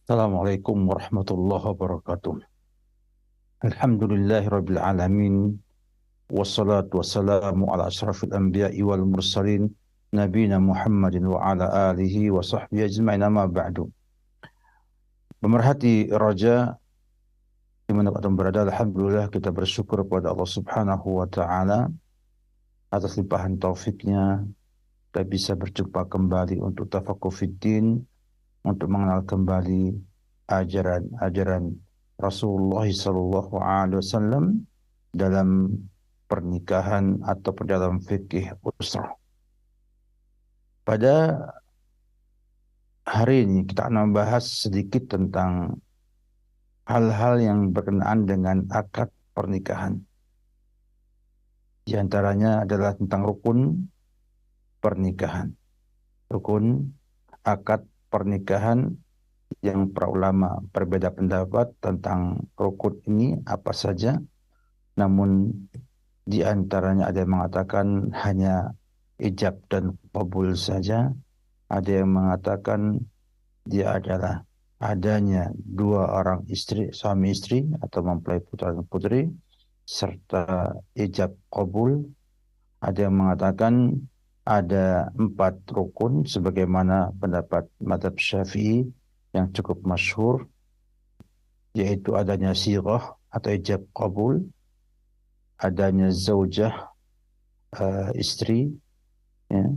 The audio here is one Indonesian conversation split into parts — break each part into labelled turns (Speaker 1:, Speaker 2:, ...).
Speaker 1: Assalamualaikum warahmatullahi wabarakatuh. Alhamdulillahirabbil alamin wassalatu wassalamu ala asyrafil anbiya'i wal mursalin nabiyina Muhammadin wa ala alihi wa sahbihi ajma'in amma ba'du. Pemerhati Raja di mana kita berada, alhamdulillah kita bersyukur kepada Allah Subhanahu wa taala atas limpahan taufiknya kita bisa berjumpa kembali untuk tafaqquh fiddin, untuk mengenal kembali ajaran-ajaran Rasulullah sallallahu alaihi wasallam dalam pernikahan atau dalam fikih usrah. Pada hari ini kita akan membahas sedikit tentang hal-hal yang berkenaan dengan akad pernikahan. Di antaranya adalah tentang rukun pernikahan. Rukun akad pernikahan yang para ulama berbeda pendapat tentang rukun ini apa saja. Namun di antaranya ada yang mengatakan hanya ijab dan qabul saja. Ada yang mengatakan dia adalah adanya dua orang istri, suami istri atau mempelai putra dan putri serta ijab qabul. Ada yang mengatakan ada 4 rukun sebagaimana pendapat mazhab Syafi'i yang cukup masyhur, yaitu adanya sirah atau ijab qabul, adanya zaujah istri, ya,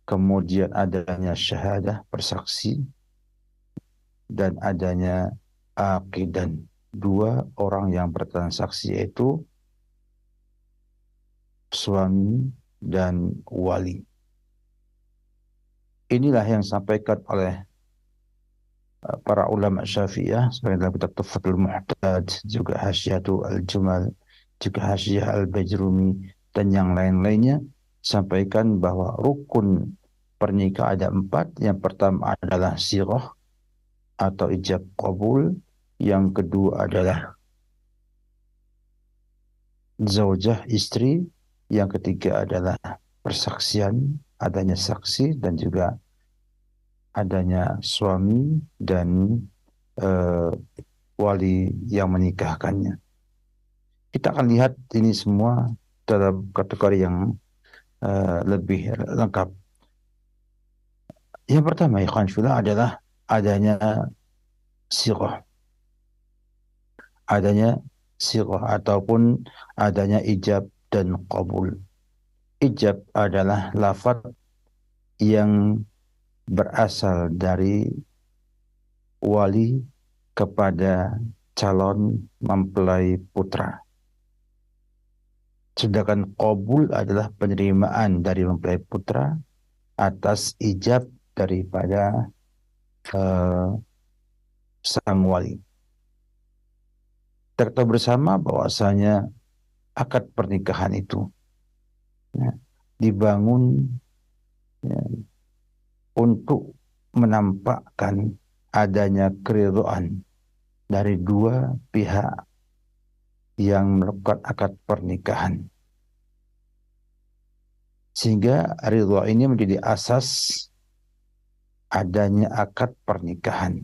Speaker 1: kemudian adanya syahadah bersaksi, dan adanya aqidan, 2 orang yang bertransaksi yaitu suami dan wali. Inilah yang disampaikan oleh para ulama Syafi'iyah sebagai dalam kitab Tuhfatul Muhtaj, juga Hasyiatul Al-Jumal, juga Hasyiah Al-Bajrumi dan yang lain-lainnya, sampaikan bahwa rukun pernikahan ada 4. Yang pertama adalah sirah atau ijab qabul, yang kedua adalah zaujah istri, yang ketiga adalah persaksian, adanya saksi dan juga adanya suami dan wali yang menikahkannya. Kita akan lihat ini semua dalam kategori yang lebih lengkap. Yang pertama, ikhwan fillah, adalah adanya sirah. Adanya sirah ataupun adanya ijab dan qabul. Ijab adalah lafaz yang berasal dari wali kepada calon mempelai putra. Sedangkan qabul adalah penerimaan dari mempelai putra atas ijab daripada sang wali. Kita tahu bersama bahwasanya akad pernikahan itu, ya, dibangun, ya, untuk menampakkan adanya keridhaan dari dua pihak yang melakukan akad pernikahan. Sehingga ridha ini menjadi asas adanya akad pernikahan.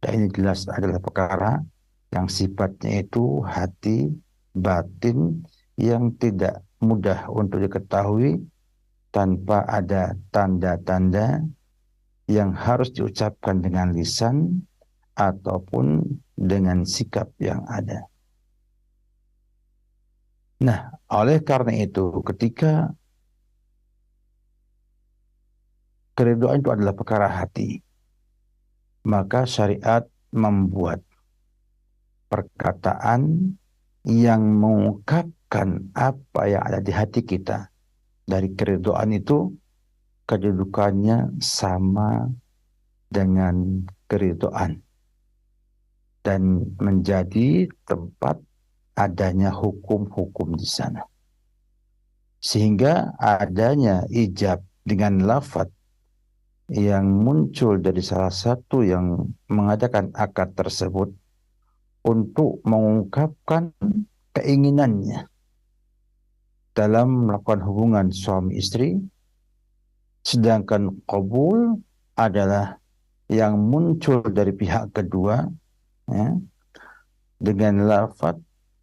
Speaker 1: Dan ini jelas adalah perkara yang sifatnya itu hati batin yang tidak mudah untuk diketahui tanpa ada tanda-tanda yang harus diucapkan dengan lisan ataupun dengan sikap yang ada. Nah, oleh karena itu ketika keridhaan itu adalah perkara hati, maka syariat membuat perkataan yang mengungkapkan apa yang ada di hati kita. Dari keridhaan itu kedudukannya sama dengan keridhaan dan menjadi tempat adanya hukum-hukum di sana. Sehingga adanya ijab dengan lafaz yang muncul dari salah satu yang mengadakan akad tersebut untuk mengungkapkan keinginannya dalam melakukan hubungan suami istri, sedangkan qabul adalah yang muncul dari pihak kedua, ya, dengan lafaz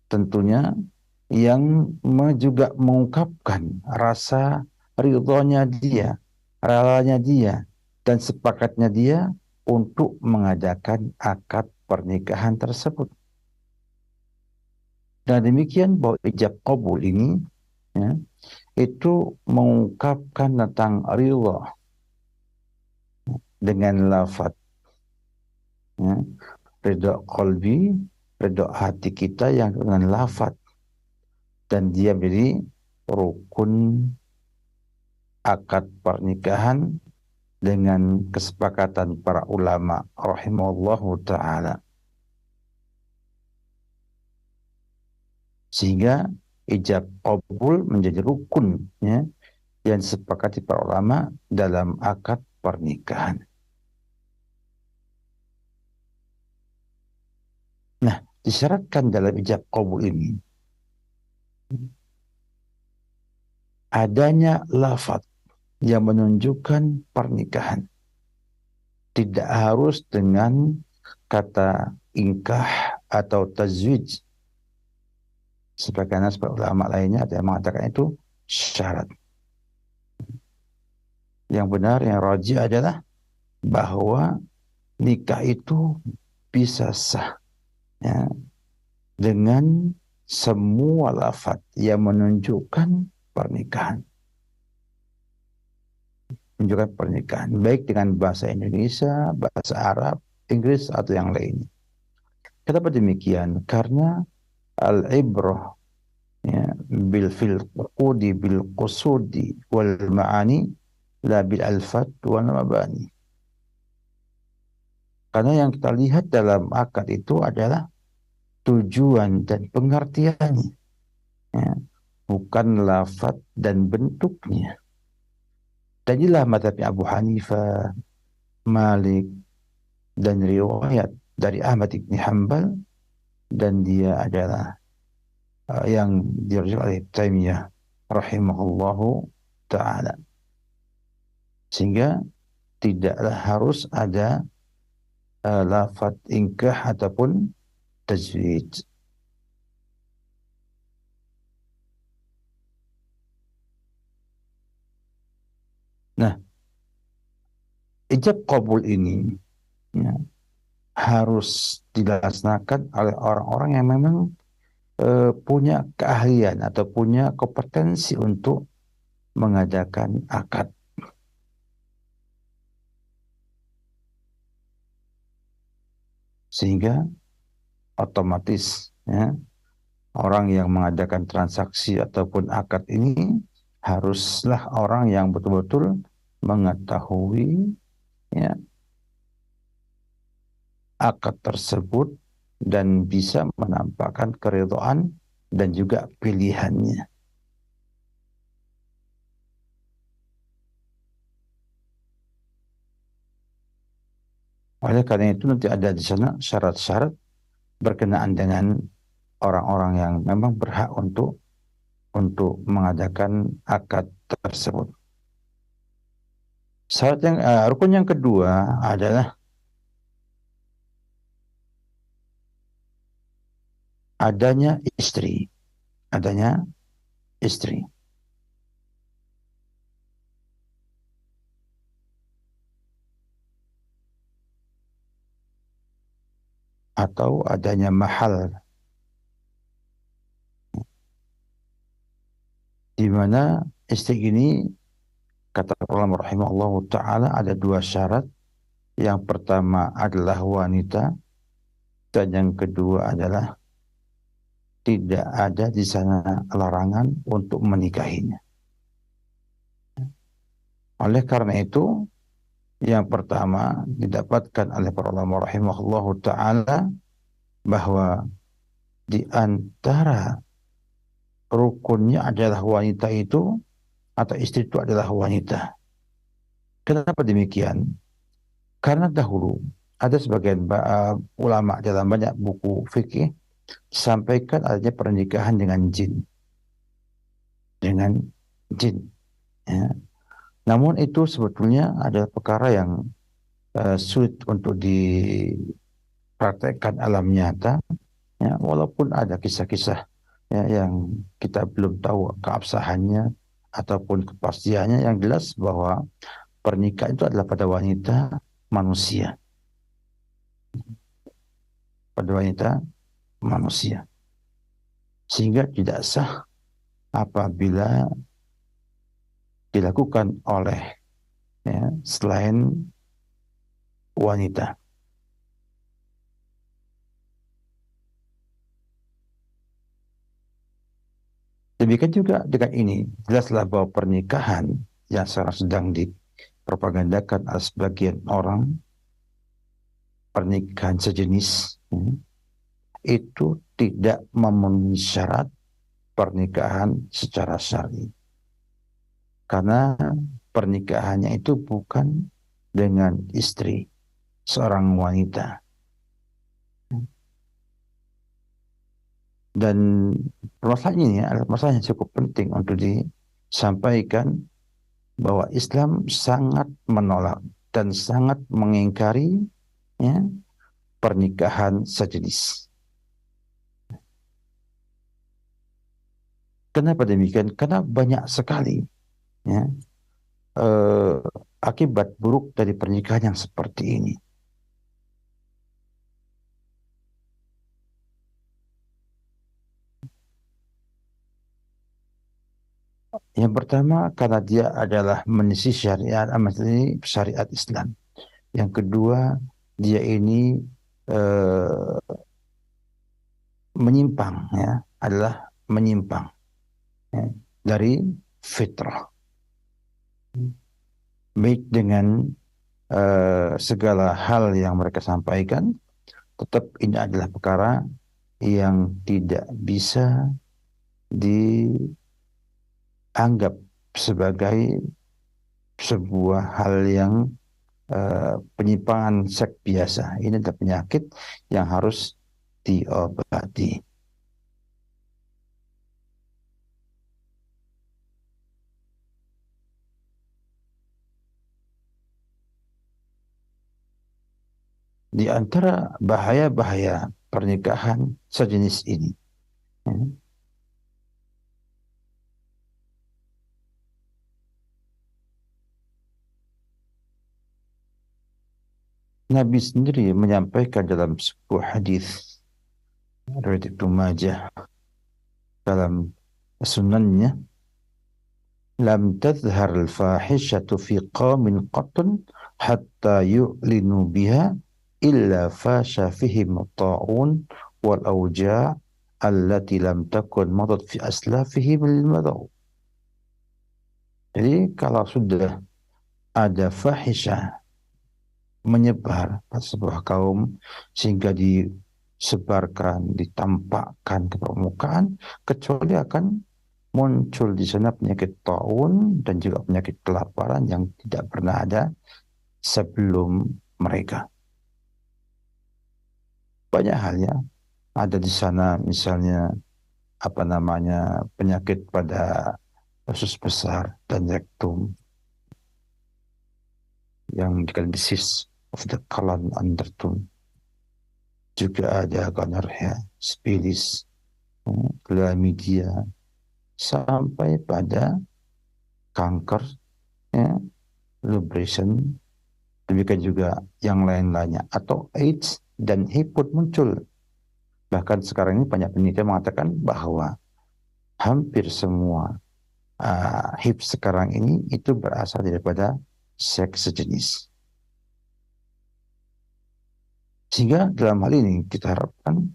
Speaker 1: tentunya yang juga mengungkapkan rasa ridhonya dia, relanya dia, dan sepakatnya dia untuk mengadakan akad pernikahan tersebut. Dan demikian bahwa ijab qabul ini, ya, itu mengungkapkan tentang ridho dengan lafaz, ya, ridho qalbi, ridho hati kita yang dengan lafaz, dan dia menjadi rukun akad pernikahan dengan kesepakatan para ulama rahimahullahu taala. Sehingga ijab qabul menjadi rukun, ya, yang disepakati para ulama dalam akad pernikahan. Nah, disyaratkan dalam ijab qabul ini adanya lafaz yang menunjukkan pernikahan. Tidak harus dengan kata ingkah atau tazwij. Sebagaimana ulama lainnya ada yang mengatakan itu syarat. Yang benar, yang rajih adalah bahwa nikah itu bisa sah, ya, dengan semua lafaz yang menunjukkan pernikahan. Menunjukkan pernikahan, baik dengan bahasa Indonesia, bahasa Arab, Inggris, atau yang lainnya. Kenapa demikian? Karena al-ibrah, ya, bil filqudi bil qusudi wal ma'ani la bil alfat wal mabani. Karena yang kita lihat dalam akad itu adalah tujuan dan pengertiannya, ya, bukan lafaz dan bentuknya. Dan inilah mazhab Abu Hanifah, Malik, dan riwayat dari Ahmad ibn Hanbal, dan dia adalah yang dirujuk oleh Taimiyah rahimahullahu ta'ala. Sehingga tidaklah harus ada lafaz ingkah ataupun tajwid. Nah, ijab qabul ini, ya, harus dilaksanakan oleh orang-orang yang memang punya keahlian atau punya kompetensi untuk mengadakan akad. Sehingga otomatis, ya, orang yang mengadakan transaksi ataupun akad ini haruslah orang yang betul-betul mengetahui, ya, akad tersebut dan bisa menampakkan keridhaan dan juga pilihannya. Oleh karena itu nanti ada di sana syarat-syarat berkenaan dengan orang-orang yang memang berhak untuk mengadakan akad tersebut. Syarat yang rukun yang kedua adalah adanya istri, adanya istri. Atau adanya mahal, di mana istri ini, kata ulama rahimahullah ta'ala, ada dua syarat. Yang pertama adalah wanita, dan yang kedua adalah tidak ada di sana larangan untuk menikahinya. Oleh karena itu, yang pertama didapatkan oleh para ulama rahimahullah ta'ala bahwa di antara rukunnya adalah wanita itu, atau istri itu adalah wanita. Kenapa demikian? Karena dahulu ada sebagian ulama dalam banyak buku fikih sampaikan adanya pernikahan dengan jin, dengan jin, ya. Namun itu sebetulnya adalah perkara yang sulit untuk dipraktekkan alam nyata, ya, walaupun ada kisah-kisah ya, yang kita belum tahu keabsahannya ataupun kepastiannya, yang jelas bahwa pernikahan itu adalah pada wanita manusia, pada wanita manusia, sehingga tidak sah apabila dilakukan oleh ya, selain wanita. Demikian juga dengan ini, jelaslah bahwa pernikahan yang sekarang sedang dipropagandakan oleh sebagian orang, pernikahan sejenis, itu tidak memenuhi syarat pernikahan secara syar'i. Karena pernikahannya itu bukan dengan istri, seorang wanita. Dan permasalahan ini adalah masalah yang cukup penting untuk disampaikan, bahwa Islam sangat menolak dan sangat mengingkari ya, pernikahan sejenis. Kenapa demikian? Karena banyak sekali ya, eh, akibat buruk dari pernikahan yang seperti ini. Yang pertama, karena dia adalah menyelisih syariat Islam. Yang kedua, dia ini eh, menyimpang, ya, adalah menyimpang ya, dari fitrah. Baik dengan segala hal yang mereka sampaikan, tetap ini adalah perkara yang tidak bisa dianggap sebagai sebuah hal yang penyimpangan seks biasa. Ini adalah penyakit yang harus diobati. Di antara bahaya-bahaya pernikahan sejenis ini, ya, Nabi sendiri menyampaikan dalam sebuah hadis riwayat Ibnu Majah dalam sunannya, lam tadhhar al-fahishatu fi qaumin qattun hatta yu'linu biha illa fasha fihim at-ta'un wal awja' allati lam takun madat fi aslafihim al-madaw. Jadi kalau sudah ada fahisyah menyebar pada sebuah kaum sehingga disebarkan, ditampakkan ke permukaan, kecuali akan muncul di sana penyakit taun dan juga penyakit kelaparan yang tidak pernah ada sebelum mereka. Banyak halnya ada di sana, misalnya apa namanya, penyakit pada usus besar dan rektum yang dikenal disease of the colon and rectum. Juga ada gonorrhea, syphilis, chlamydia, sampai pada kanker, ya, lubrication, demikian juga yang lain-lainnya, atau AIDS dan HIV pun muncul. Bahkan sekarang ini banyak penelitian mengatakan bahwa hampir semua HIV sekarang ini itu berasal daripada seks sejenis. Sehingga dalam hal ini kita harapkan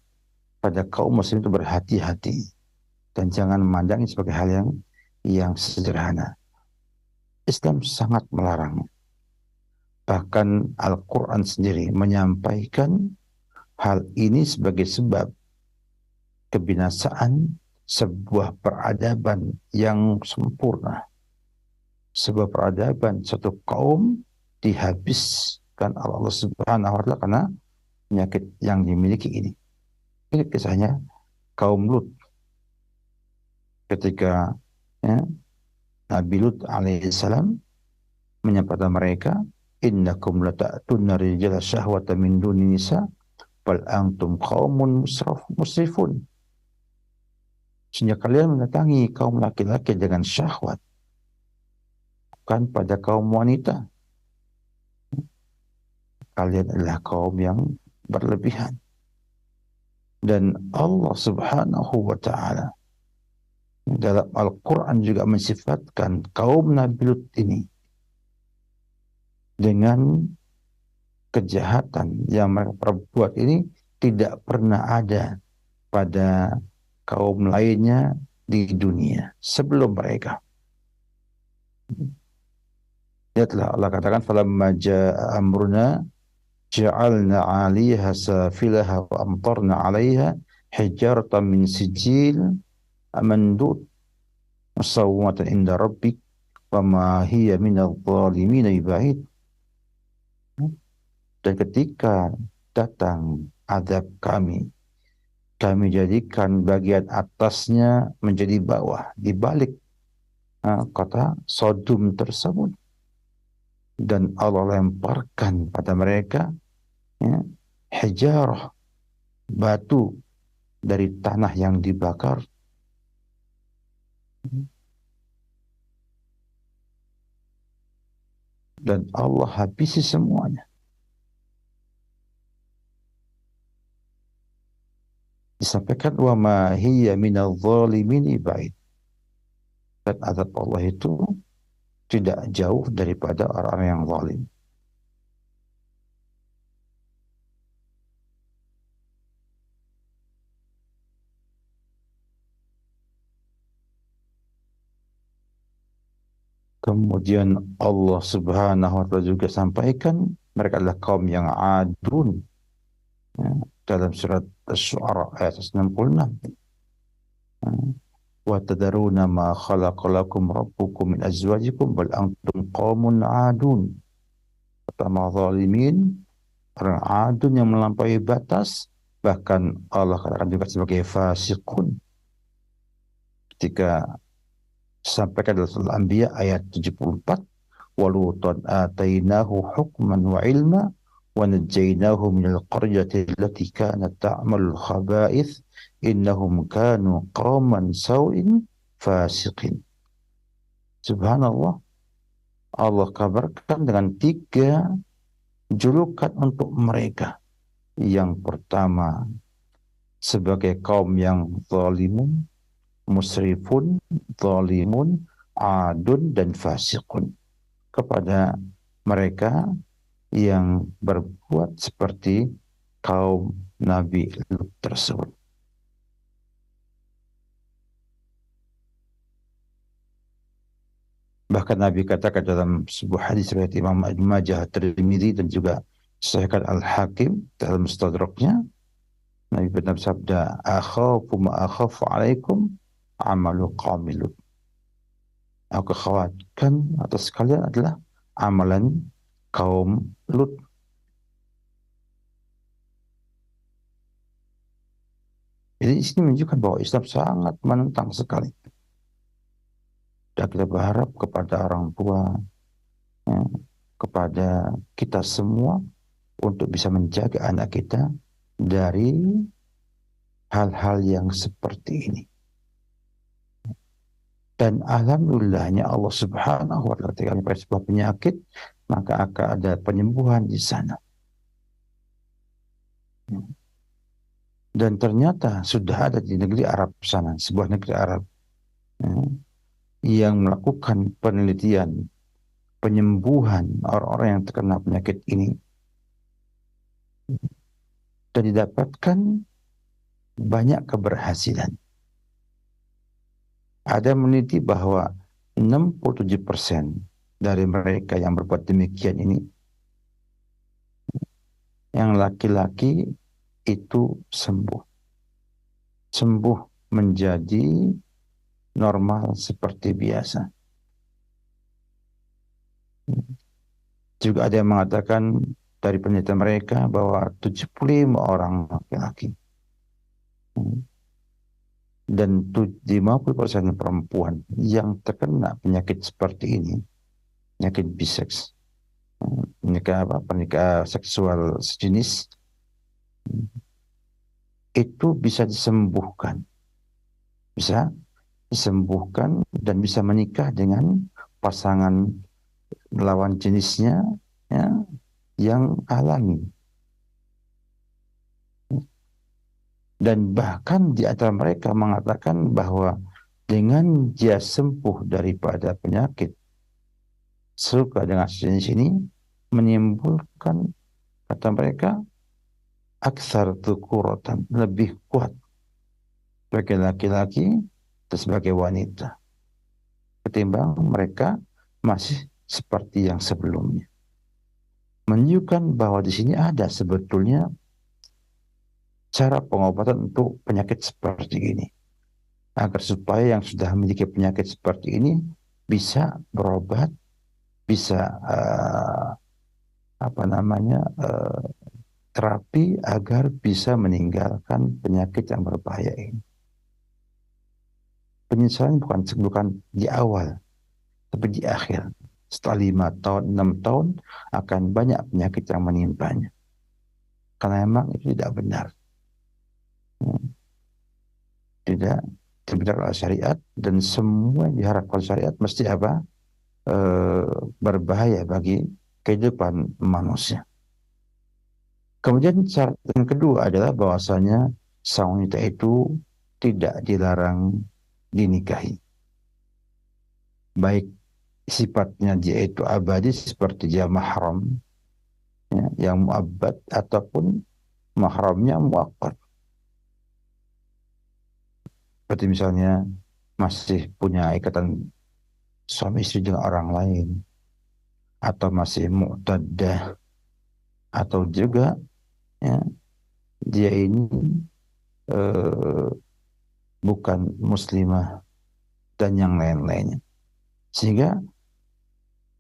Speaker 1: pada kaum muslim itu berhati-hati dan jangan memandang ini sebagai hal yang sederhana. Islam sangat melarang. Bahkan Al-Quran sendiri menyampaikan hal ini sebagai sebab kebinasaan sebuah peradaban yang sempurna. Sebuah peradaban satu kaum dihabiskan Allah Subhanahu wa taala karena penyakit yang dimiliki ini. Ini kisahnya kaum Lut ketika ya, Nabi Lut alaihissalam menyapa mereka, innakum lata'tunna rijala syahwata min duni nisa bal antum qaumun musrifun. Sehingga kalian mendatangi kaum laki-laki dengan syahwat, bukan pada kaum wanita. Kalian adalah kaum yang berlebihan. Dan Allah Subhanahu wa Ta'ala dalam Al-Quran juga mensifatkan kaum Nabi Lut ini dengan kejahatan yang mereka perbuat ini tidak pernah ada pada kaum lainnya di dunia sebelum mereka. Lihatlah Allah katakan falamma jaa amruna ja'alna 'aliyaha safilaha wa amtarna 'alaiha hijaratan min sijil mandud musawwamatan inda rabbik wa ma hiya minadh dhalimin ba'id. Dan ketika datang azab kami, kami jadikan bagian atasnya menjadi bawah, di balik kota Sodom tersebut. Dan Allah lemparkan pada mereka hijarah, batu dari tanah yang dibakar. Dan Allah habisi semuanya. Disampaikan wa ma hiya minadh dhalimin ba'id. Dan azab Allah itu tidak jauh daripada orang-orang yang zalim. Kemudian Allah Subhanahu wa Ta'ala juga sampaikan mereka adalah kaum yang adun, dalam surat Asy-Syu'ara ayat 66. Wa tadaruna ma khalaqalakum rabbukum min azwajikum bal antum qaumun adun. Pertama zalimin, orang adun yang melampaui batas, bahkan Allah katakan juga sebagai fasiqun ketika sampaikan dalam surah Al-Anbiya ayat 74, walutan atainahu hukman wa ilma wa najjaynahu minal qaryati allati kanat ta'malul khaba'ith innahum kanu qauman sawin fasiqin. Subhanallah, Allah kabarkan dengan 3 julukan untuk mereka. Yang pertama sebagai kaum yang zalimun, musrifun, zalimun, adun, dan fasiqun, kepada mereka yang berbuat seperti kaum Nabi Lut tersebut. Bahkan Nabi katakan dalam sebuah hadis riwayat Imam Ibnu Majah, Tirmidzi, dan juga Sahih Al-Hakim dalam Mustadraknya, Nabi bersabda, akhafu ma akhafu alaikum amalu qaumi Lut. Aku khawatirkan atas kalian adalah amalan kaum Lut. Jadi di sini menunjukkan bahwa Islam sangat menentang sekali. Dan kita berharap kepada orang tua, kepada kita semua, untuk bisa menjaga anak kita dari hal-hal yang seperti ini. Dan alhamdulillahnya Allah Subhanahu wa Ta'ala ketika ada sebuah penyakit, maka akan ada penyembuhan di sana. Dan ternyata sudah ada di negeri Arab sana, sebuah negeri Arab yang melakukan penelitian penyembuhan orang-orang yang terkena penyakit ini, dan didapatkan banyak keberhasilan. Ada meneliti bahwa 67% dari mereka yang berbuat demikian ini, yang laki-laki itu sembuh menjadi normal seperti biasa. Juga ada yang mengatakan dari penelitian mereka bahwa 75 orang laki-laki dan 50% perempuan yang terkena penyakit seperti ini, penyakit bisex, Pernikahan seksual sejenis itu bisa disembuhkan dan bisa menikah dengan pasangan lawan jenisnya, ya, yang alami. Dan bahkan di antara mereka mengatakan bahwa dengan dia sembuh daripada penyakit serupa dengan sejenis ini, menimbulkan, kata mereka, aksar tukuratan, lebih kuat sebagai laki-laki dan sebagai wanita ketimbang mereka masih seperti yang sebelumnya. Menunjukkan bahwa di sini ada sebetulnya cara pengobatan untuk penyakit seperti ini, agar supaya yang sudah memiliki penyakit seperti ini bisa berobat, bisa terapi agar bisa meninggalkan penyakit yang berbahaya ini. Penyesalan bukan di awal, tapi di akhir. Setelah 5 tahun, 6 tahun, akan banyak penyakit yang menimpanya. Karena memang itu tidak benar. Tidak benar oleh syariat, dan semua yang diharapkan syariat mesti apa? Berbahaya bagi kehidupan manusia. Kemudian syarat yang kedua adalah bahwasanya sang wanita itu tidak dilarang dinikahi. Baik sifatnya dia itu abadi seperti dia mahram, ya, yang muabbad, ataupun mahramnya muaqqat. Seperti misalnya masih punya ikatan suami istri dengan orang lain, atau masih mu'taddah, atau juga, ya, dia ini bukan muslimah, dan yang lain-lainnya. Sehingga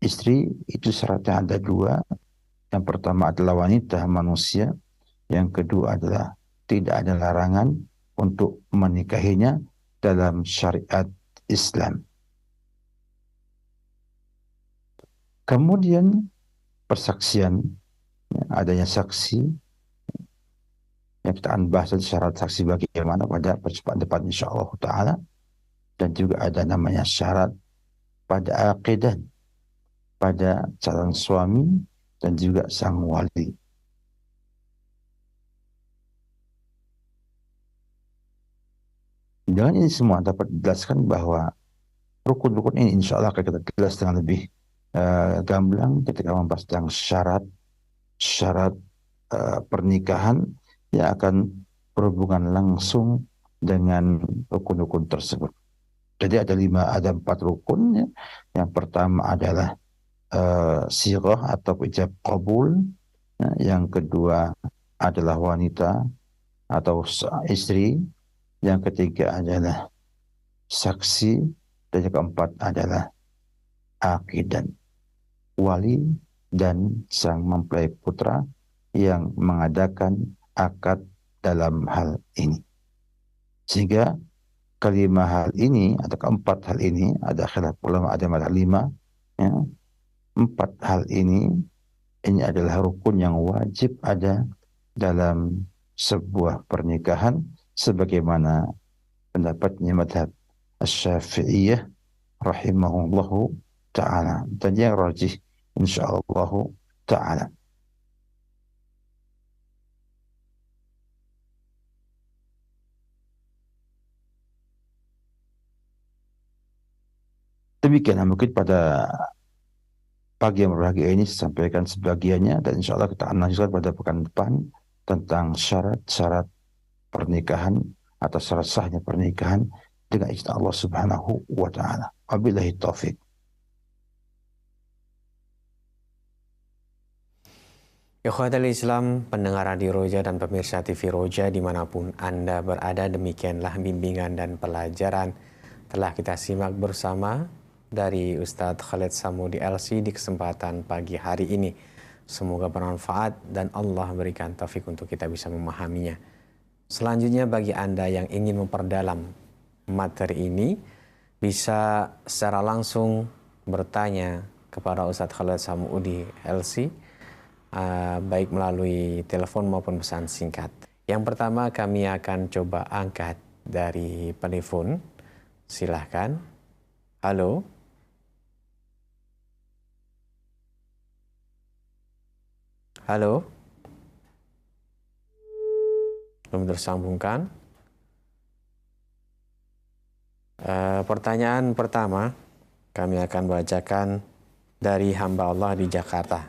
Speaker 1: istri itu syaratnya ada dua. Yang pertama adalah wanita manusia. Yang kedua adalah tidak ada larangan untuk menikahinya dalam syariat Islam. Kemudian persaksian, ya, adanya saksi, yang kita akan bahas syarat saksi bagaimana pada perjumpaan depan insyaallah ta'ala. Dan juga ada namanya syarat pada aqidah, pada calon suami dan juga sang wali. Dengan ini semua dapat dijelaskan bahwa rukun-rukun ini insya Allah akan kita jelas dengan lebih gamblang ketika membahas tentang syarat pernikahan yang akan berhubungan langsung dengan rukun-rukun tersebut. Jadi ada 4 rukun, ya. Yang pertama adalah sirah atau ijab qabul. Yang kedua adalah wanita atau istri. Yang ketiga adalah saksi. Dan yang keempat adalah aqidah, wali dan sang mempelai putra yang mengadakan akad dalam hal ini. Sehingga kelima hal ini atau keempat hal ini, ada khilaf ulama, ada malah 5, ya. 4 hal ini adalah rukun yang wajib ada dalam sebuah pernikahan, sebagaimana pendapatnya madhab Asy-Syafi'iyah rahimahullahu ta'ala, dan yang rajih insyaallah ta'ala. Demikian mungkin pada pagi yang berbahagia ini saya sampaikan sebagiannya, dan insya Allah kita akan lanjutkan pada pekan depan tentang syarat-syarat pernikahan atau syarat sahnya pernikahan dengan izin Allah Subhanahu wa Ta'ala. Wabillahi taufik.
Speaker 2: Ikhwatal Islam, pendengar Radio Roja dan pemirsa TV Roja dimanapun Anda berada, demikianlah bimbingan dan pelajaran telah kita simak bersama dari Ustadz Khalid Samudi LC di kesempatan pagi hari ini. Semoga bermanfaat dan Allah berikan taufik untuk kita bisa memahaminya. Selanjutnya, bagi Anda yang ingin memperdalam materi ini, bisa secara langsung bertanya kepada Ustadz Khalid Samuudi LC, baik melalui telepon maupun pesan singkat. Yang pertama kami akan coba angkat dari telepon. Silahkan. Halo. Halo. Belum tersambungkan. Pertanyaan pertama kami akan bacakan dari hamba Allah di Jakarta.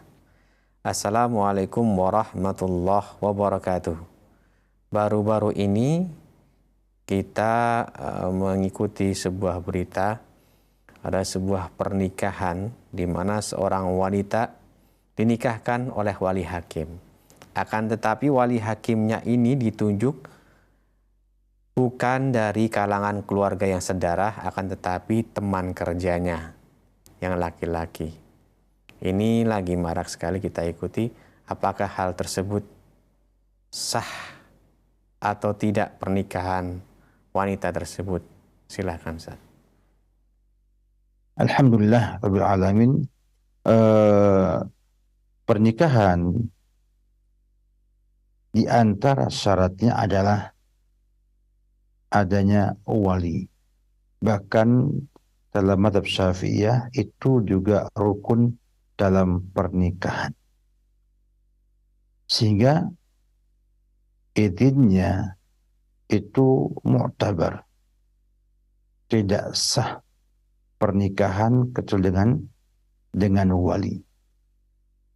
Speaker 2: Assalamualaikum warahmatullahi wabarakatuh. Baru-baru ini kita mengikuti sebuah berita, ada sebuah pernikahan di mana seorang wanita dinikahkan oleh wali hakim. Akan tetapi wali hakimnya ini ditunjuk bukan dari kalangan keluarga yang sedarah, akan tetapi teman kerjanya yang laki-laki. Ini lagi marak sekali kita ikuti. Apakah hal tersebut sah atau tidak pernikahan wanita tersebut? Silakan, Ustaz.
Speaker 1: Alhamdulillah Rabbil Alamin. Pernikahan di antara syaratnya adalah adanya wali. Bahkan dalam mazhab Syafi'iyah itu juga rukun dalam pernikahan. Sehingga izinnya itu mu'tabar. Tidak sah pernikahan kecuali dengan wali.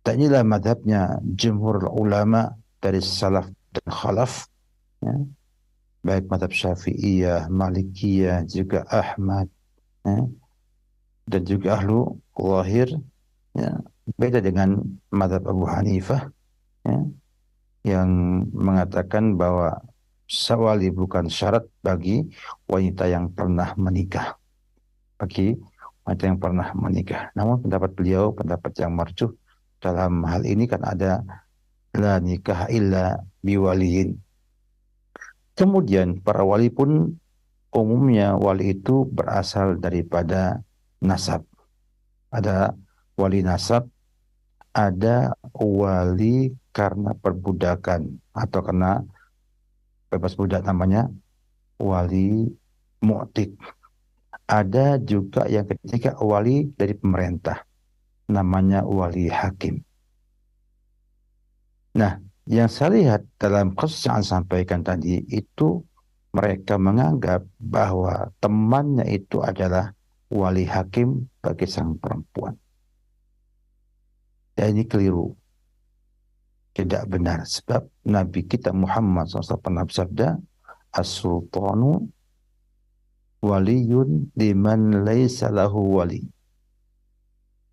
Speaker 1: Dan inilah mazhabnya jumhur ulama dari salaf dan khalaf, ya. Baik mazhab Syafi'iyah, Malikiyah, juga Ahmad, ya, dan juga ahlu zahir, ya. Beda dengan mazhab Abu Hanifah, ya, yang mengatakan bahwa wali bukan syarat bagi wanita yang pernah menikah. Bagi wanita yang pernah menikah. Namun pendapat beliau, pendapat yang marjuh dalam hal ini kan ada la nikah illa biwaliyin. Kemudian para wali pun umumnya wali itu berasal daripada nasab. Ada wali nasab, ada wali karena perbudakan atau karena bebas budak, namanya wali mu'tik. Ada juga yang ketiga wali dari pemerintah, namanya wali hakim. Nah, yang saya lihat dalam kasus yang saya sampaikan tadi itu mereka menganggap bahwa temannya itu adalah wali hakim bagi sang perempuan. Dan ini keliru. Tidak benar. Sebab Nabi kita Muhammad SAW pernah bersabda, as-sultanu waliyun liman laisa lahu wali.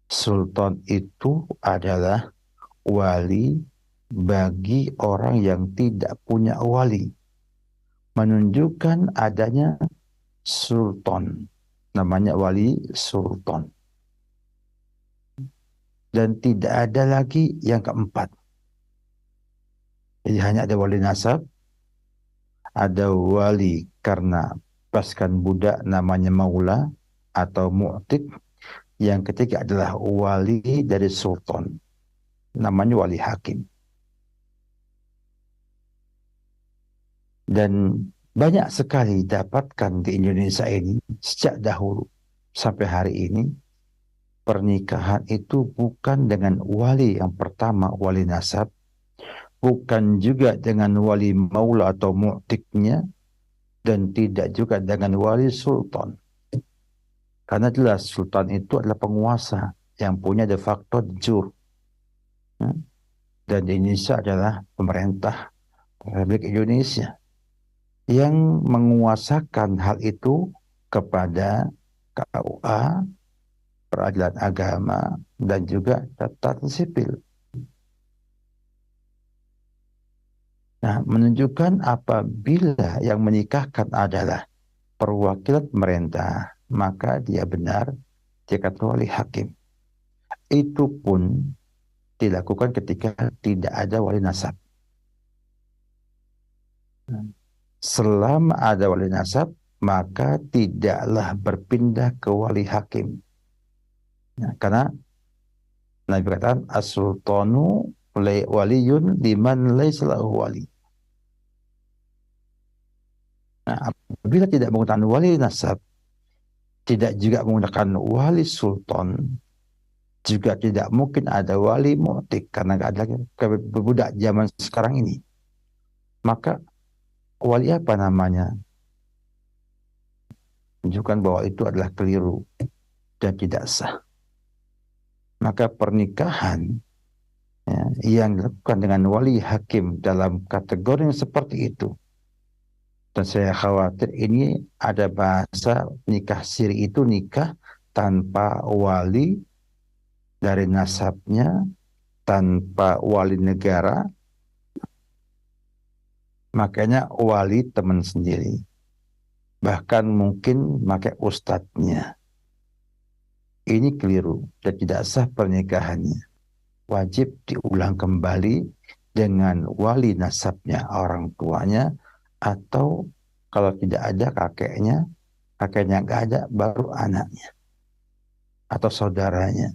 Speaker 1: Sultan itu adalah wali bagi orang yang tidak punya wali. Menunjukkan adanya sultan, namanya wali sultan. Dan tidak ada lagi yang keempat. Jadi hanya ada wali nasab, ada wali karena paskan budak namanya maula atau mu'tik. Yang ketiga adalah wali dari sultan, namanya wali hakim. Dan banyak sekali dapatkan di Indonesia ini sejak dahulu sampai hari ini, pernikahan itu bukan dengan wali yang pertama, wali nasab, bukan juga dengan wali maula atau mu'tiknya, dan tidak juga dengan wali sultan. Karena jelas sultan itu adalah penguasa yang punya de facto de jure. Dan di Indonesia adalah pemerintah Republik Indonesia yang menguasakan hal itu kepada KUA, peradilan agama, dan juga catatan sipil. Nah, menunjukkan apabila yang menikahkan adalah perwakilan pemerintah, maka dia benar, dia kata wali hakim. Itu pun dilakukan ketika tidak ada wali nasab. Selama ada wali nasab, maka tidaklah berpindah ke wali hakim. Nah, karena Nabi katakan as-sultanu waliyun liman laisa lahu wali. Nah, apabila tidak menggunakan wali nasab, tidak juga menggunakan wali sultan, juga tidak mungkin ada wali mu'tik karena nggak ada budak zaman sekarang ini. Maka wali apa namanya? Menunjukkan bahwa itu adalah keliru dan tidak sah. Maka pernikahan yang dilakukan dengan wali hakim dalam kategori yang seperti itu, dan saya khawatir ini ada bahasa nikah siri, itu nikah tanpa wali dari nasabnya, tanpa wali negara, makanya wali teman sendiri, bahkan mungkin pakai ustadznya. Ini keliru dan tidak sah pernikahannya. Wajib diulang kembali dengan wali nasabnya, orang tuanya, atau kalau tidak ada kakeknya nggak ada, baru anaknya atau saudaranya.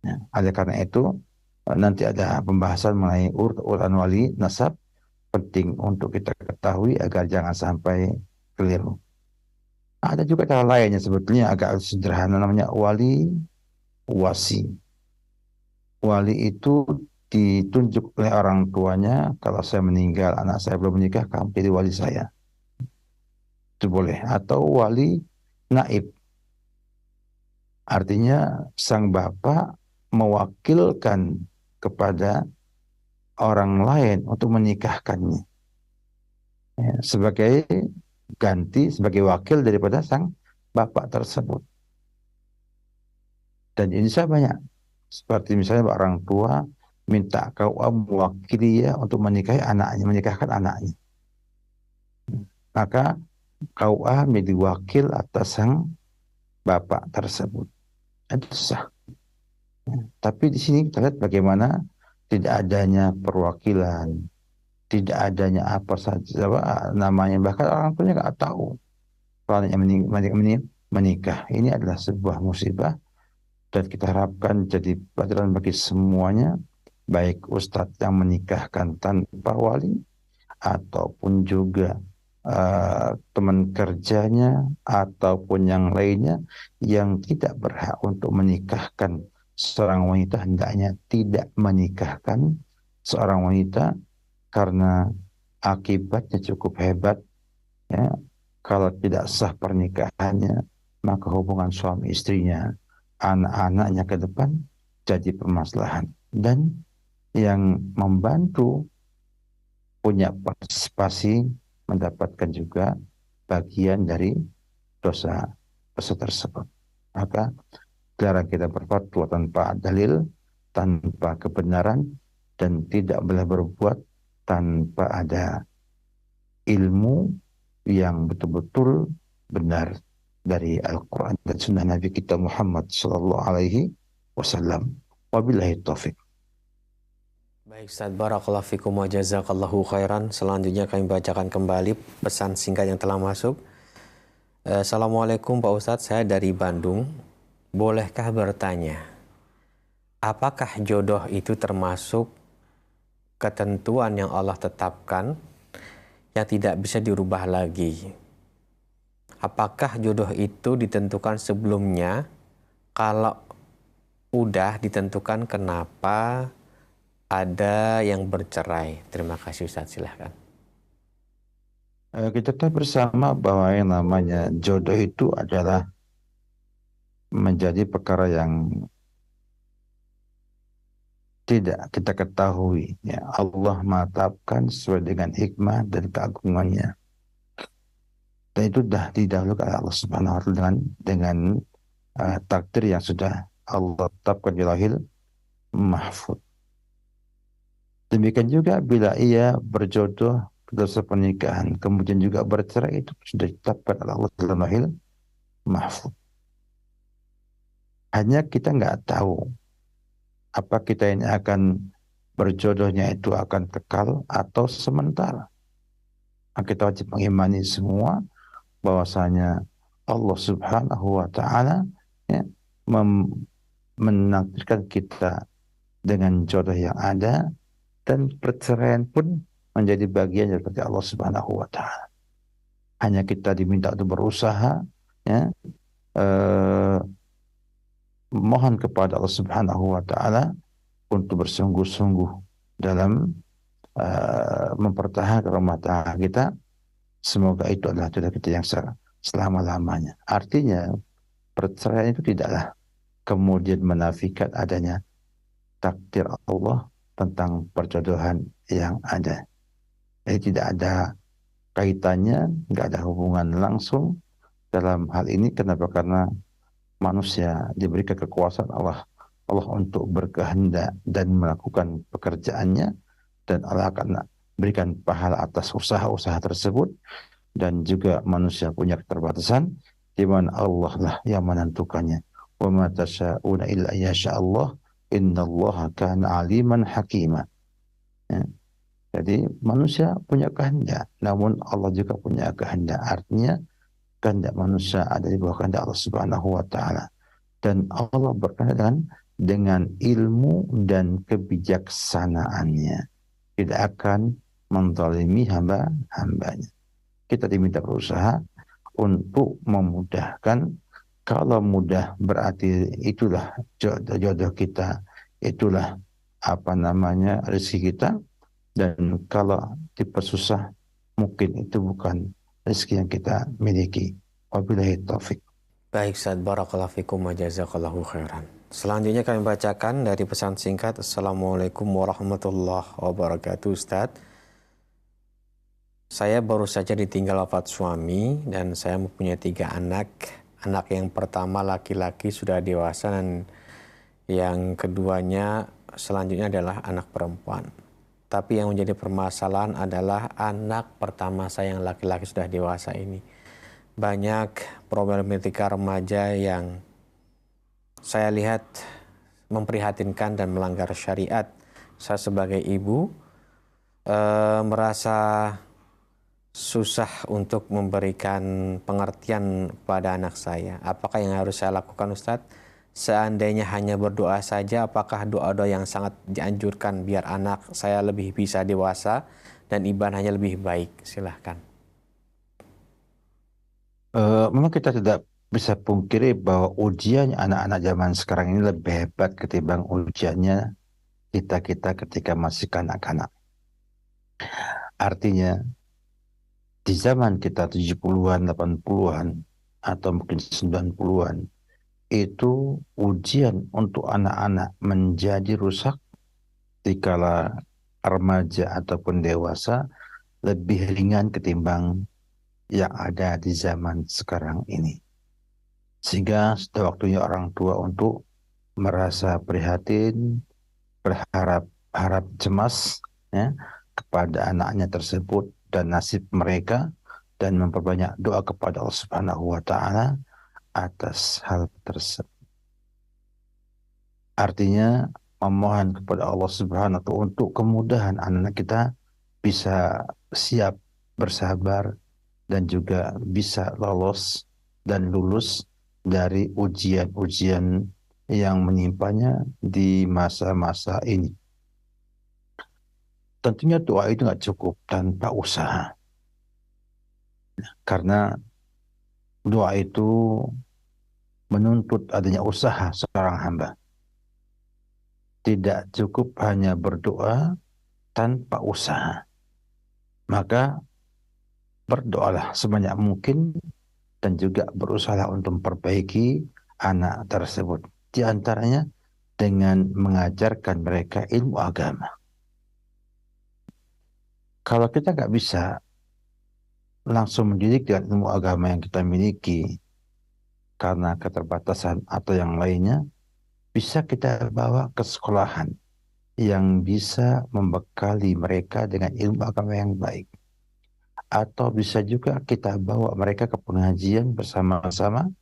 Speaker 1: Ya, oleh karena itu nanti ada pembahasan mengenai urutan wali nasab, penting untuk kita ketahui agar jangan sampai keliru. Ada juga cara lainnya sebetulnya agak sederhana, namanya wali wasi. Wali itu ditunjuk oleh orang tuanya, kalau saya meninggal, anak saya belum menikah, kamu jadi wali saya. Itu boleh. Atau wali naib. Artinya sang bapak mewakilkan kepada orang lain untuk menikahkannya. Ya, sebagai ganti, sebagai wakil daripada sang bapak tersebut. Dan ini saya banyak. Seperti misalnya orang tua minta KUA mewakili ya untuk menikahi anaknya, menikahkan anaknya. Maka KUA menjadi wakil atas sang bapak tersebut. Itu sah. Tapi di sini kita lihat bagaimana tidak adanya perwakilan, tidak adanya apa saja namanya, bahkan orang tuanya nggak tahu kalau menikah. Ini adalah sebuah musibah dan kita harapkan jadi pelajaran bagi semuanya, baik ustadz yang menikahkan tanpa wali ataupun juga teman kerjanya ataupun yang lainnya yang tidak berhak untuk menikahkan seorang wanita, hendaknya tidak menikahkan seorang wanita karena akibatnya cukup hebat. Ya, kalau tidak sah pernikahannya, maka hubungan suami istrinya, anak-anaknya ke depan jadi permasalahan. Dan yang membantu punya partisipasi mendapatkan juga bagian dari dosa tersebut. Maka dilarang kita berfatwa tanpa dalil, tanpa kebenaran, dan tidak boleh berbuat tanpa ada ilmu yang betul-betul benar dari Al-Quran dan Sunnah Nabi kita Muhammad Sallallahu Alaihi Wasallam. Wabillahi taufik.
Speaker 2: Baik Ustaz, barakallahu fikum wa jazakallahu khairan. Selanjutnya kami bacakan kembali pesan singkat yang telah masuk. Assalamualaikum Pak Ustadz, saya dari Bandung. Bolehkah bertanya, apakah jodoh itu termasuk ketentuan yang Allah tetapkan yang tidak bisa dirubah lagi? Apakah jodoh itu ditentukan sebelumnya? Kalau udah ditentukan, kenapa ada yang bercerai? Terima kasih Ustadz, silahkan.
Speaker 1: Kita tahu bersama bahwa yang namanya jodoh itu adalah menjadi perkara yang tidak kita ketahui. Ya, Allah menetapkan sesuai dengan hikmah dan keagungannya. Dan itu sudah didahulukan oleh Allah Subhanahu wa Ta'ala dengan takdir yang sudah Allah tetapkan di Lauhil Mahfuz. Demikian juga bila ia berjodoh dosa pernikahan, kemudian juga bercerai, itu sudah ditetapkan oleh Allah dalam Lauhil Mahfuz. Hanya kita nggak tahu apa kita ini akan berjodohnya itu akan kekal atau sementara. Kita wajib mengimani semua bahwasanya Allah Subhanahu wa Ta'ala ya, menakdirkan kita dengan jodoh yang ada, dan perceraian pun menjadi bagian dari Allah Subhanahu wa taala. Hanya kita diminta untuk berusaha, ya, eh, mohon kepada Allah Subhanahu wa taala untuk bersungguh-sungguh dalam mempertahankan rumah tangga kita. Semoga itu adalah jodoh kita yang selama-lamanya. Artinya perceraian itu tidaklah kemudian menafikan adanya takdir Allah tentang perjodohan yang ada. Jadi tidak ada kaitannya, nggak ada hubungan langsung dalam hal ini. Kenapa? Karena manusia diberikan kekuasaan Allah untuk berkehendak dan melakukan pekerjaannya, dan Allah akan berikan pahala atas usaha-usaha tersebut. Dan juga manusia punya keterbatasan di mana Allah lah yang menentukannya. Wa ma tasyauna illa yasha Allah, innallaha kana aliman hakima. Ya. Jadi manusia punya kehendak, namun Allah juga punya kehendak. Artinya kehendak manusia ada di bawah kehendak Allah Subhanahu wa taala. Dan Allah berkehendak dengan ilmu dan kebijaksanaannya. Tidak akan menzalimi hamba-hambanya. Kita diminta berusaha untuk memudahkan. Kalau mudah berarti itulah jodoh kita, itulah rezeki kita. Dan kalau dipersusah, mungkin itu bukan rezeki yang kita miliki. Wabillahi taufik.
Speaker 2: Baik, Ustaz, barakallahu fikum wa jazakallahu khairan. Selanjutnya kami bacakan dari pesan singkat. Assalamualaikum warahmatullahi wabarakatuh, Ustaz. Saya baru saja ditinggal wafat suami dan saya mempunyai 3 anak. Anak yang pertama laki-laki sudah dewasa dan yang keduanya selanjutnya adalah anak perempuan. Tapi yang menjadi permasalahan adalah anak pertama saya yang laki-laki sudah dewasa ini. Banyak problematika remaja yang saya lihat memprihatinkan dan melanggar syariat. Saya sebagai ibu merasa susah untuk memberikan pengertian pada anak saya. Apakah yang harus saya lakukan, Ustadz? Seandainya hanya berdoa saja, apakah doa-doa yang sangat dianjurkan biar anak saya lebih bisa dewasa dan ibadahnya lebih baik? Silahkan.
Speaker 1: Memang kita tidak bisa pungkiri bahwa ujian anak-anak zaman sekarang ini lebih hebat ketimbang ujiannya kita ketika masih kanak-kanak. Artinya, di zaman kita 70-an, 80-an, atau mungkin 90-an, itu ujian untuk anak-anak menjadi rusak dikala remaja ataupun dewasa lebih ringan ketimbang yang ada di zaman sekarang ini. Sehingga sudah waktunya orang tua untuk merasa prihatin, berharap cemas, ya, kepada anaknya tersebut dan nasib mereka, dan memperbanyak doa kepada Allah Subhanahu wa taala atas hal tersebut. Artinya memohon kepada Allah Subhanahu wa taala untuk kemudahan anak-anak kita bisa siap, bersabar, dan juga bisa lolos dan lulus dari ujian-ujian yang menimpanya di masa-masa ini. Tentunya doa itu nggak cukup tanpa usaha. Karena doa itu menuntut adanya usaha seorang hamba. Tidak cukup hanya berdoa tanpa usaha. Maka berdoalah sebanyak mungkin dan juga berusaha untuk memperbaiki anak tersebut. Di antaranya dengan mengajarkan mereka ilmu agama. Kalau kita nggak bisa langsung mendidik dengan ilmu agama yang kita miliki karena keterbatasan atau yang lainnya, bisa kita bawa ke sekolahan yang bisa membekali mereka dengan ilmu agama yang baik. Atau bisa juga kita bawa mereka ke pengajian bersama-sama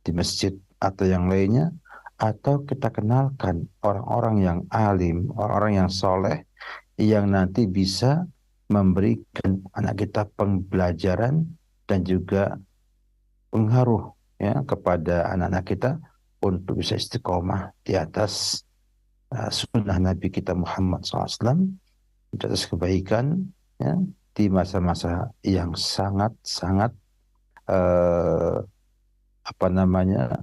Speaker 1: di masjid atau yang lainnya, atau kita kenalkan orang-orang yang alim, orang-orang yang soleh, yang nanti bisa memberikan anak kita pembelajaran dan juga pengaruh, ya, kepada anak-anak kita untuk bisa istiqomah di atas sunnah Nabi kita Muhammad SAW, di atas kebaikan, ya, di masa-masa yang sangat-sangat apa namanya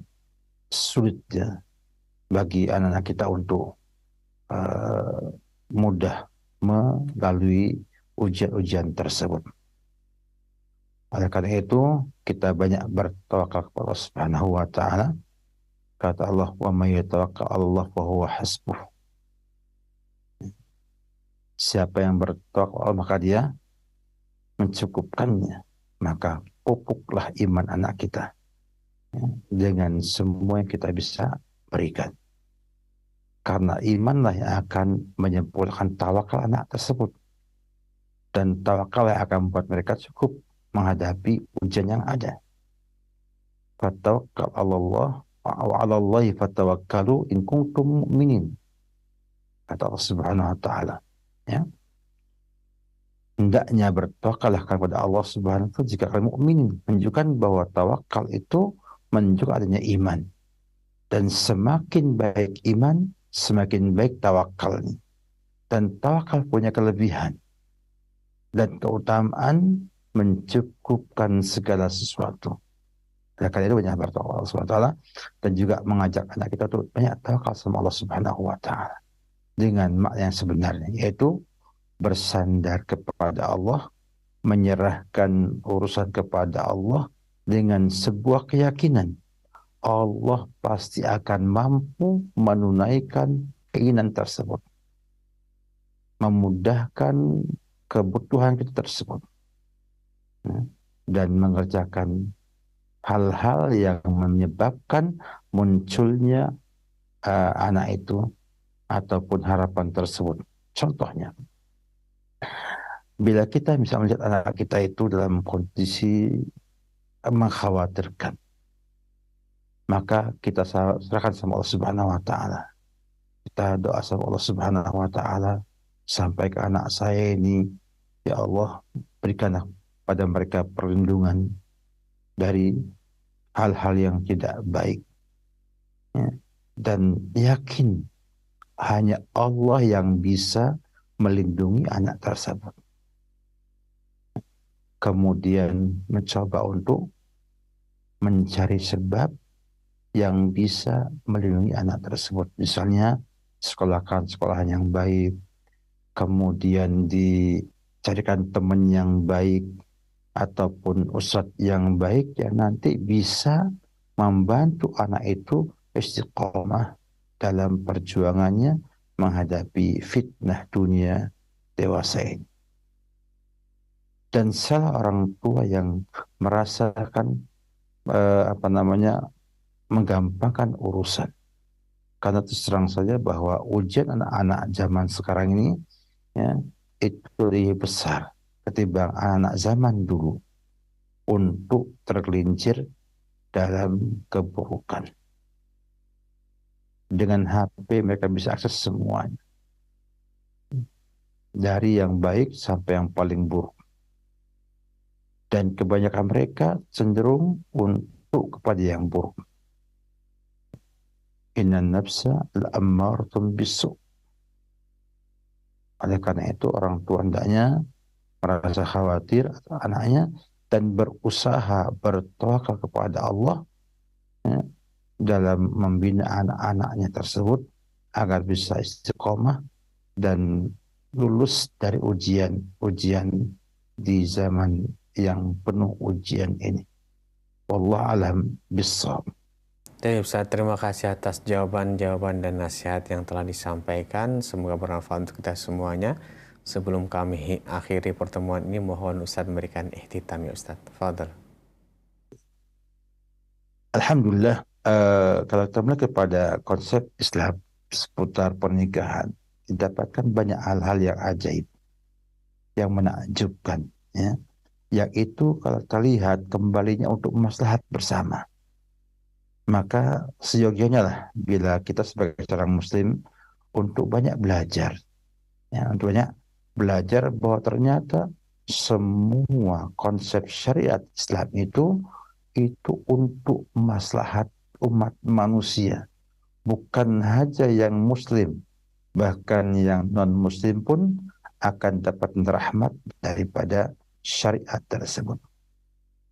Speaker 1: sulit ya bagi anak-anak kita untuk mudah melalui ujian-ujian tersebut. Oleh karena itu, kita banyak bertawakal kepada Allah Subhanahu wa taala. Kata Allah, "Wa may yatawakkal 'ala Allah fa huwa hasbuh." Siapa yang bertawakal maka dia mencukupkannya. Maka pupuklah iman anak kita, ya, dengan semua yang kita bisa berikan. Karena imanlah yang akan menyempurnakan tawakal anak tersebut. Dan tawakal yang akan membuat mereka cukup menghadapi ujian yang ada. Fatawakkal 'ala Allah wa 'ala Allahi fatawakkalu in kuntum mu'minin. Kata Allah Subhanahu wa taala. Ya. Hendaknya bertawakallah kepada Allah Subhanahu wa taala jika kalian mukminin, menunjukkan bahwa tawakal itu menunjukkan adanya iman. Dan semakin baik iman, semakin baik tawakalnya. Dan tawakal punya kelebihan dan keutamaan mencukupkan segala sesuatu. Oleh karena itu banyak bertawakal Allah Subhanahu wa taala dan juga mengajak anak kita untuk banyak tawakal sama Allah Subhanahu wa taala dengan makna yang sebenarnya, yaitu bersandar kepada Allah, menyerahkan urusan kepada Allah dengan sebuah keyakinan Allah pasti akan mampu menunaikan keinginan tersebut, memudahkan kebutuhan kita tersebut, dan mengerjakan hal-hal yang menyebabkan munculnya anak itu ataupun harapan tersebut. Contohnya, bila kita bisa melihat anak kita itu dalam kondisi mengkhawatirkan, maka kita serahkan sama Allah Subhanahu wa taala. Kita doa sama Allah Subhanahu wa taala, sampai ke anak saya ini, ya Allah, berikanlah pada mereka perlindungan dari hal-hal yang tidak baik. Ya. Dan yakin hanya Allah yang bisa melindungi anak tersebut. Kemudian mencoba untuk mencari sebab yang bisa melindungi anak tersebut. Misalnya sekolahkan sekolahan yang baik, kemudian dicarikan teman yang baik, ataupun ustadz yang baik yang nanti bisa membantu anak itu istiqomah dalam perjuangannya menghadapi fitnah dunia dewasa ini. Dan salah orang tua yang merasakan menggampangkan urusan. Karena terus terang saja bahwa ujian anak-anak zaman sekarang ini, ya, itu lebih besar ketimbang anak-anak zaman dulu untuk tergelincir dalam keburukan. Dengan HP mereka bisa akses semuanya, dari yang baik sampai yang paling buruk. Dan kebanyakan mereka cenderung untuk kepada yang buruk. Innan nafsa la'ammaratun bisu'. Oleh karena itu orang tua hendaknya merasa khawatir atas anaknya dan berusaha bertawakal kepada Allah, ya, dalam membina anak-anaknya tersebut agar bisa istiqomah dan lulus dari ujian di zaman yang penuh ujian ini. Wallahu alam bissawab.
Speaker 2: Jadi Ustaz, terima kasih atas jawaban-jawaban dan nasihat yang telah disampaikan. Semoga bermanfaat untuk kita semuanya. Sebelum kami akhiri pertemuan ini, mohon Ustaz memberikan ihtitam ya Ustaz. Fadal.
Speaker 1: Alhamdulillah, kalau kita melihat kepada konsep Islam seputar pernikahan, didapatkan banyak hal-hal yang ajaib, yang menakjubkan, ya. Yang itu kalau kita lihat kembalinya untuk maslahat bersama. Maka seyogianya lah bila kita sebagai seorang muslim untuk banyak belajar, ya, untuk banyak belajar bahwa ternyata semua konsep syariat Islam itu untuk maslahat umat manusia, bukan hanya yang muslim, bahkan yang non-muslim pun akan dapat rahmat daripada syariat tersebut.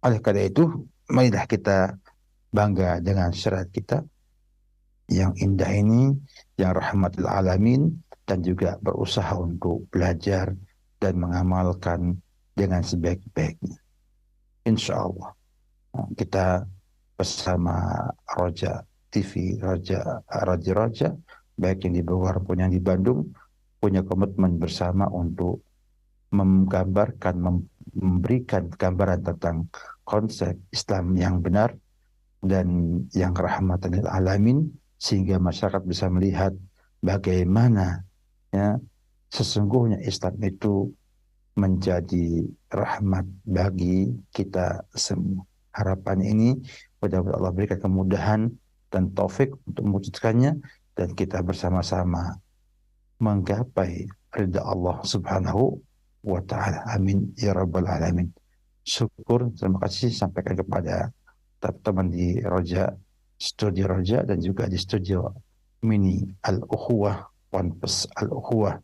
Speaker 1: Oleh karena itu, marilah kita bangga dengan syariat kita yang indah ini, yang rahmatul alamin, dan juga berusaha untuk belajar dan mengamalkan dengan sebaik-baiknya. Insya Allah kita bersama Roja TV, Roja, baik yang di Bogor pun yang di Bandung, punya komitmen bersama untuk menggambarkan, memberikan gambaran tentang konsep Islam yang benar dan yang rahmatan lil alamin, sehingga masyarakat bisa melihat bagaimana ya sesungguhnya Islam itu menjadi rahmat bagi kita semua. Harapan ini mudah-mudahan Allah berikan kemudahan dan taufik untuk mewujudkannya, dan kita bersama-sama menggapai ridha Allah Subhanahu wa ta'ala. Amin ya rabbal alamin. Syukur, terima kasih sampaikan kepada teman-teman di studio Roja, dan juga di studio mini Al-Ukhuwah, Ponpes Al-Ukhuwah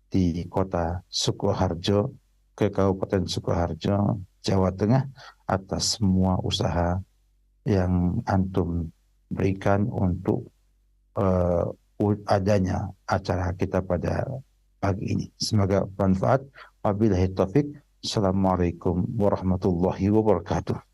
Speaker 1: di kota Sukoharjo, ke Kabupaten Sukoharjo, Jawa Tengah, atas semua usaha yang antum berikan untuk adanya acara kita pada pagi ini. Semoga bermanfaat. Wabillahi taufik. Assalamualaikum warahmatullahi wabarakatuh.